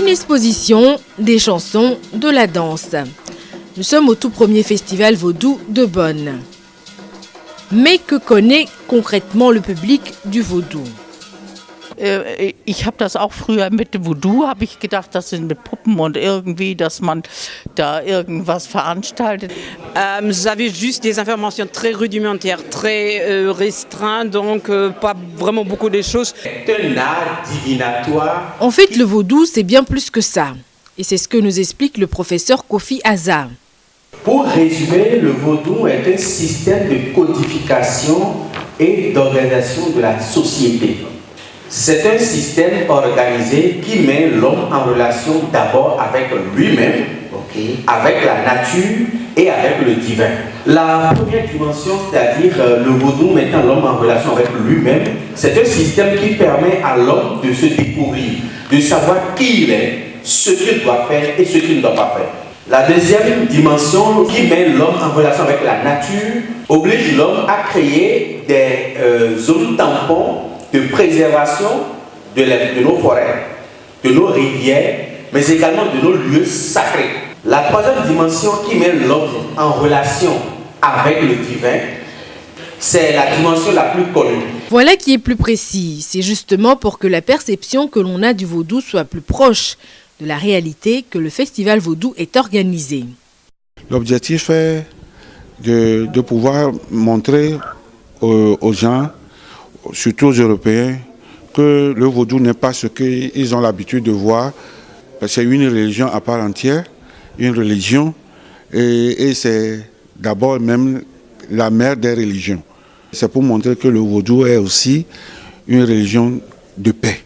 Une exposition, des chansons, de la danse. Nous sommes au tout premier festival vaudou de Bonn. Mais que connaît concrètement le public du vaudou? Ich habe das auch früher mit dem Voodoo, habe ich gedacht, das sind mit Puppen und irgendwie, dass man da irgendwas veranstaltet. J'avais juste des informations très rudimentaires, très restreintes, donc pas vraiment beaucoup de choses. C'est un art divinatoire. En fait, le vaudou, c'est bien plus que ça. Et c'est ce que nous explique le professeur Kofi Aza. Pour résumer, le vaudou est un système de codification et d'organisation de la société. C'est un système organisé qui met l'homme en relation d'abord avec lui-même, avec la nature et avec le divin. La première dimension, c'est-à-dire le vaudou mettant l'homme en relation avec lui-même, c'est un système qui permet à l'homme de se découvrir, de savoir qui il est, ce qu'il doit faire et ce qu'il ne doit pas faire. La deuxième dimension qui met l'homme en relation avec la nature oblige l'homme à créer des zones tampons de préservation de nos forêts, de nos rivières, mais également de nos lieux sacrés. La troisième dimension qui met l'homme en relation avec le divin, c'est la dimension la plus connue. Voilà qui est plus précis. C'est justement pour que la perception que l'on a du vaudou soit plus proche de la réalité que le festival vaudou est organisé. L'objectif est de pouvoir montrer aux gens, surtout aux Européens, que le vaudou n'est pas ce qu'ils ont l'habitude de voir. C'est une religion à part entière, une religion, et c'est d'abord même la mère des religions. C'est pour montrer que le vaudou est aussi une religion de paix.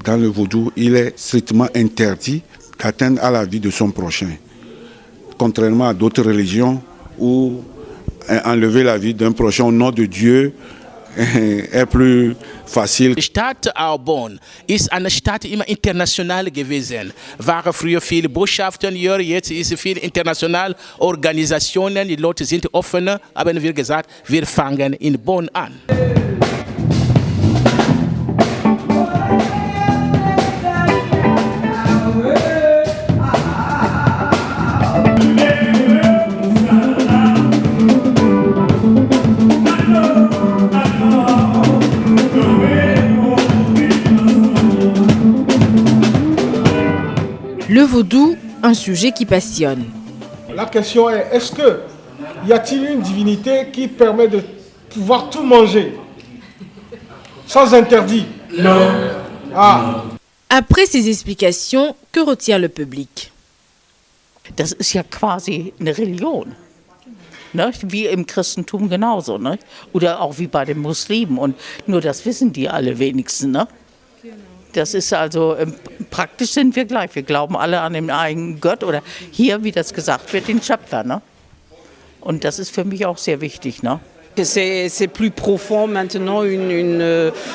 Dans le vaudou, il est strictement interdit d'atteindre à la vie de son prochain. Contrairement à d'autres religions où enlever la vie d'un prochain au nom de Dieu est plus facile. Die Stadt Bonn ist eine Stadt immer international gewesen. Waren früher viele Botschaften hier, jetzt ist viel international Organisationen, die Leute sind offener, haben wir gesagt, wir fangen in Bonn an. Le vaudou, un sujet qui passionne. La question est que y a-t-il une divinité qui permet de pouvoir tout manger sans interdit? Non. Ah. Après ces explications, que retient le public? Das ist ja quasi eine Religion. Ne? Wie im Christentum genauso. Ne? Oder auch wie bei den Muslimen. Und nur das wissen die alle wenigsten. Ne? Das ist also, praktisch sind wir gleich. Wir glauben alle an den einen Gott oder hier, wie das gesagt wird, den Schöpfer. Ne? Und das ist für mich auch sehr wichtig. Ne? C'est plus profond maintenant,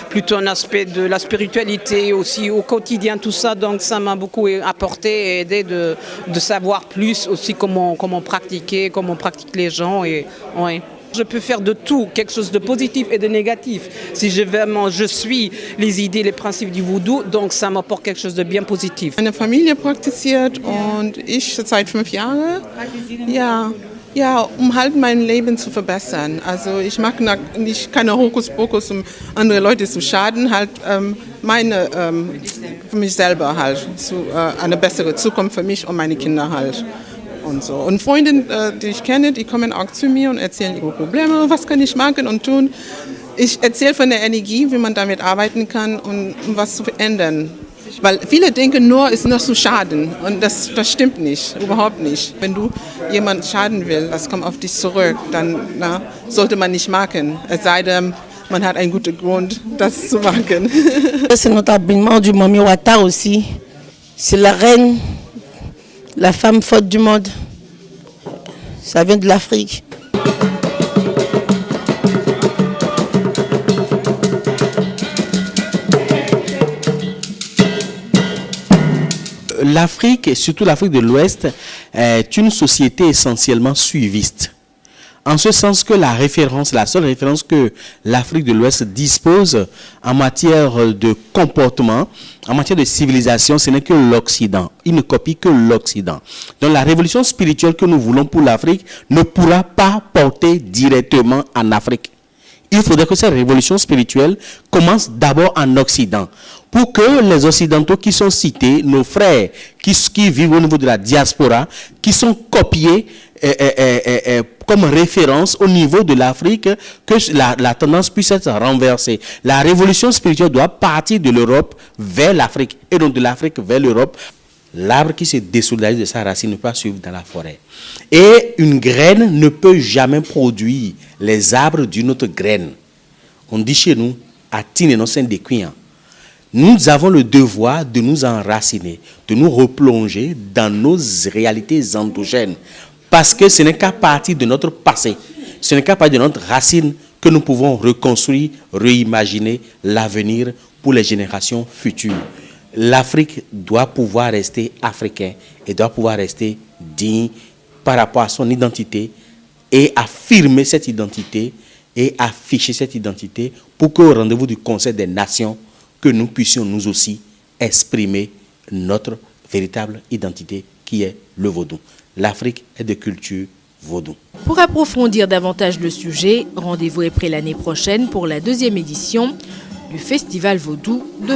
plutôt un aspect de la spiritualité aussi au quotidien, tout ça. Donc ça m'a beaucoup apporté et aidé de savoir plus aussi comment pratiquer, comment pratiquent les gens. Et, ouais. Je peux faire de tout, quelque chose de positif et de négatif. Si je suis les idées, les principes du Voodoo, donc ça m'apporte quelque chose de bien positif. Meine Familie praktiziert und ich seit 5 Jahren. Ja, um halt mein Leben zu verbessern. Also ich mag nicht keine Hokuspokus, um andere Leute zu schaden, halt für mich selber halt, eine bessere Zukunft für mich und meine Kinder halt. Und so. Und Freunde, die ich kenne, die kommen auch zu mir und erzählen ihre Probleme, was kann ich machen und tun. Ich erzähle von der Energie, wie man damit arbeiten kann und um was zu verändern. Weil viele denken nur, ist nur zu schaden und das stimmt nicht, überhaupt nicht. Wenn du jemand schaden will, das kommt auf dich zurück, dann sollte man nicht machen. Es sei denn, man hat einen guten Grund, das zu machen. C'est notre habillement du Mami Wata aussi. C'est la reine, la femme forte du monde. Ça vient de l'Afrique. L'Afrique, et surtout l'Afrique de l'Ouest, est une société essentiellement suiviste. En ce sens que la seule référence que l'Afrique de l'Ouest dispose en matière de comportement, en matière de civilisation, ce n'est que l'Occident. Il ne copie que l'Occident. Donc la révolution spirituelle que nous voulons pour l'Afrique ne pourra pas porter directement en Afrique. Il faudrait que cette révolution spirituelle commence d'abord en Occident, pour que les Occidentaux qui sont cités, nos frères qui vivent au niveau de la diaspora, qui sont copiés comme référence au niveau de l'Afrique, que la tendance puisse être renversée. La révolution spirituelle doit partir de l'Europe vers l'Afrique, et donc de l'Afrique vers l'Europe. L'arbre qui se désolidarise de sa racine ne peut pas suivre dans la forêt. Et une graine ne peut jamais produire les arbres d'une autre graine. On dit chez nous, à Tinenon Saint-Décuyan, nous avons le devoir de nous enraciner, de nous replonger dans nos réalités endogènes. Parce que ce n'est qu'à partir de notre passé, ce n'est qu'à partir de notre racine que nous pouvons reconstruire, réimaginer l'avenir pour les générations futures. L'Afrique doit pouvoir rester africain et doit pouvoir rester digne par rapport à son identité et affirmer cette identité et afficher cette identité pour qu'au rendez-vous du Conseil des Nations, que nous puissions nous aussi exprimer notre véritable identité qui est le vaudou. L'Afrique est de culture vaudou. Pour approfondir davantage le sujet, rendez-vous est pris l'année prochaine pour la 2e édition du Festival Vaudou de